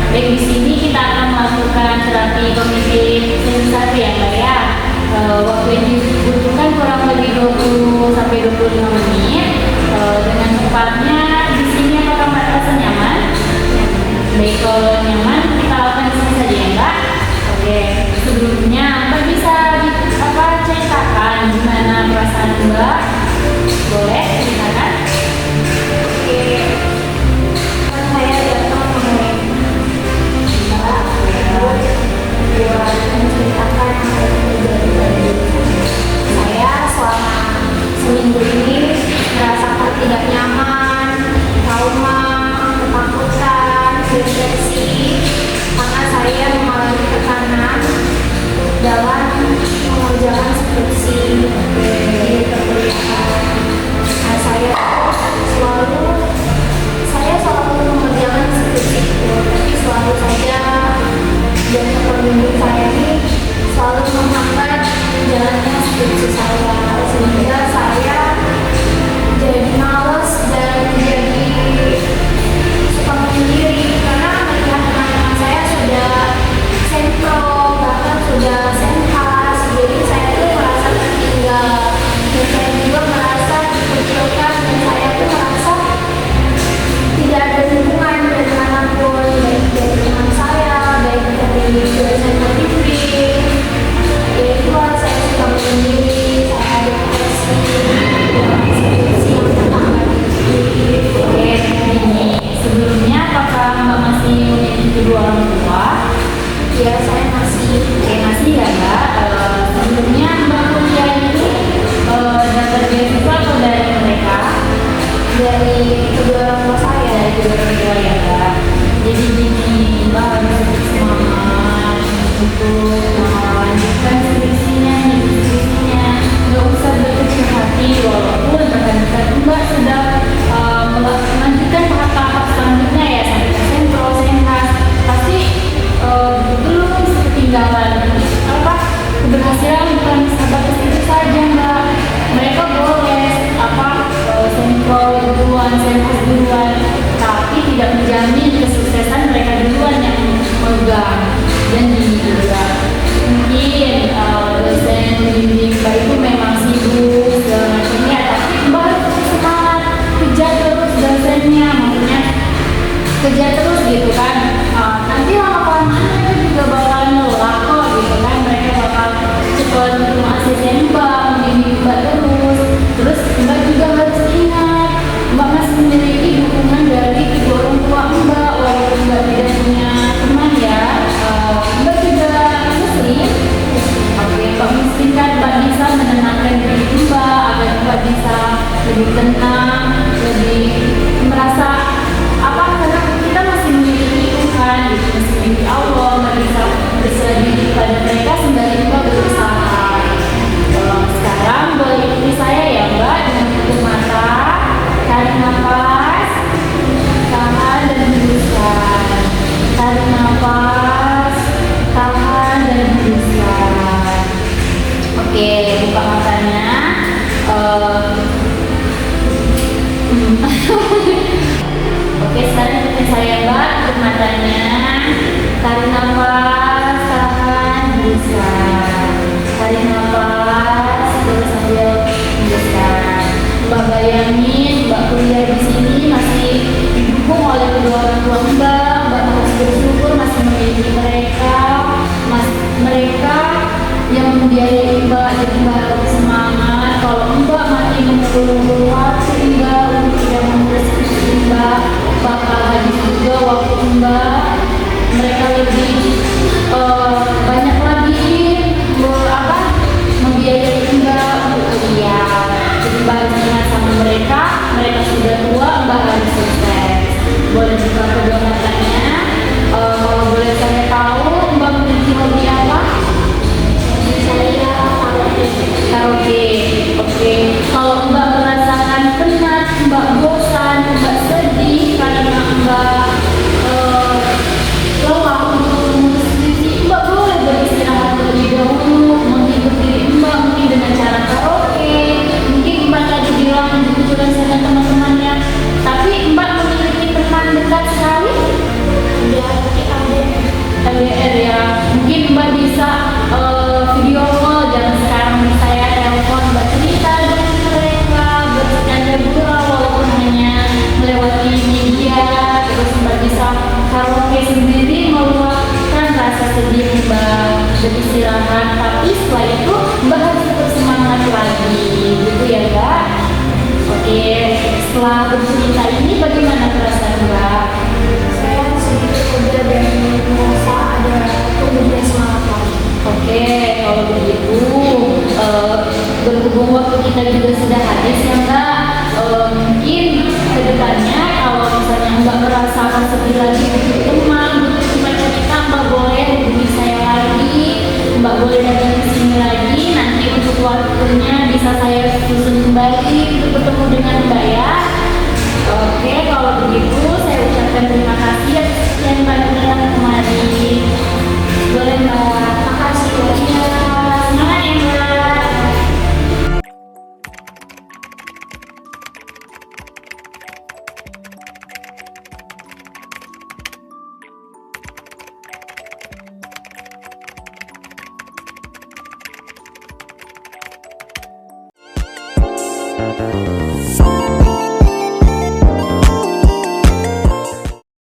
Baik, di sini kita akan melakukan terapi kognitif sensori ya Mbak ya. Waktu yang dibutuhkan kurang lebih 20 sampai 25 menit. Dengan tepatnya di sini apakah Mbak merasa nyaman? Baik, kalau nyaman kita lakukan di sini saja ya Mbak. Oke, sebelumnya Mbak bisa ceritakan gimana perasaan Mbak? Boleh ceritakan? Oke. Saya datang buat menceritakan apa yang terjadi pada diri saya selama seminggu ini, merasakan tidak nyaman, trauma, ketakutan, depresi, karena saya mengalami tekanan dalam mengerjakan skripsi di perkuliahan. Saya selalu mengerjakan skripsi itu, tapi selalu saja dan pembimbing saya ini selalu menghambat jalannya skripsi saya, sehingga saya jadi malas dan jadi suka menyendiri karena melihat teman-teman saya sudah sempro, bahkan sudah senpas, jadi saya tuh merasa tertinggal dan saya juga merasa dikucilkan dan saya tuh merasa tidak ada hubungan dari manapun, baik dari teman saya, baik dari dosen pembimbing. Ya itulah, saya suka menyendiri, saya depresi, skripsi yang terhambat diri. Oke, ini sebelumnya apakah Mbak masih memiliki kedua orang tua? Ya, saya masih. Oke, masih ya Mbak. Sebelumnya Mbak kuliah itu dapat beasiswa atau dari mereka? Dari kedua orang tua saya. Dari kedua orang tua ya Mbak. Jadi gini, Mbak harus tetap semangat untuk melanjutkan skripsinya. Nggak usah berkecil hati, walaupun rekan-rekan Mbak sudah melanjutkan tahap-tahap selanjutnya ya sampai ke sentro, senhas, pasti belum ketinggalan keberhasilan bukan sebatas itu saja Mbak. Mereka boleh sentro duluan, senhas duluan, tapi tidak menjamin kesuksesan mereka duluan yang memegang. Dan juga mungkin dosen pembimbing Mbak itu memang sibuk segala macamnya, tapi Mbak harus semangat, kejar terus dosennya, maksudnya kejar terus gitu kan. Nanti lama-lama mereka juga bakal lelah kok gitu kan, mereka bakal cepat untuk asisten Mbak, membimbing Mbak terus Mbak juga harus ingat Mbak masih memiliki dukungan dari kedua orang tua Mbak, walaupun Mbak tidak punya teman ya. Mbak juga muslim. Oke, Mbak muslim kan Mbak bisa menenangkan diri Mbak agar Mbak bisa lebih tenang, lebih merasa karena kita masih memiliki Tuhan, masih memiliki Allah, Mbak bisa berserah diri kepada mereka sembari Mbak berusaha. Sekarang boleh ikuti saya ya Mbak dengan tutup mata, tarik nafas, tahan dan hembuskan, tarik nafas, tahan dan hembuskan. Oke, buka matanya. Oke, sekarang ikutin saya Mbak, tutup matanya, tarik nafas, tahan, hembuskan, tarik nafas, terus sambil hembuskan. Mbak bayangin Mbak kuliah di sini masih didukung oleh kedua orang tua Mbak. Mbak harus bersyukur masih memiliki mereka yang membiayai Mbak, jadi Mbak harus semangat. Kalau Mbak masih mengeluh waktu Mbak untuk tidak mengurus Mbak, bakal habis juga waktu Mbak. Mereka lebih banyak lagi membiayai Mbak untuk kuliah. Jadi Mbak harus ingat sama mereka sudah boleh buka kedua matanya. Kalau boleh saya tahu, Mbak memiliki hobi apa? Saya karaoke. Karaoke. Oke. Kalau Mbak merasakan penat, Mbak bosan, Mbak sedih karena Mbak lelah untuk mengurus skripsi, Mbak boleh beristirahat terlebih dahulu, menghibur diri Mbak mungkin dengan cara karaoke. Mungkin Mbak tadi bilang kebetulan sama teman-temannya, tapi Mbak memiliki teman dekat sekali. Dia LDR ya, mungkin Mbak bisa video call, jangan sekarang saya telepon, Mbak cerita dengan mereka, bercanda pula walaupun hanya melewati media. Terus Mbak bisa karaoke sendiri meluapkan rasa sedih Mbak, beristirahat, tapi setelah itu Mbak harus tetap semangat lagi, gitu ya Mbak. Oke, setelah bercerita ini bagaimana perasaan Mbak? saya sedikit lega dan merasa ada tumbuhnya semangat lagi. Oke, kalau begitu berhubung waktu kita juga sudah habis ya Mbak, mungkin kedepannya kalau misalnya Mbak merasa sedih lagi butuh teman, butuh tempat cerita, Mbak boleh hubungi saya lagi, Mbak boleh datang ke sini lagi. Nanti untuk waktunya bisa saya susun kembali untuk bertemu dengan Mbak ya. Oke, kalau begitu saya ucapkan terima kasih atas sekian banyak datang kemari. Boleh Mbak. Makasih banyak. Semangat ya Mbak. Thank you.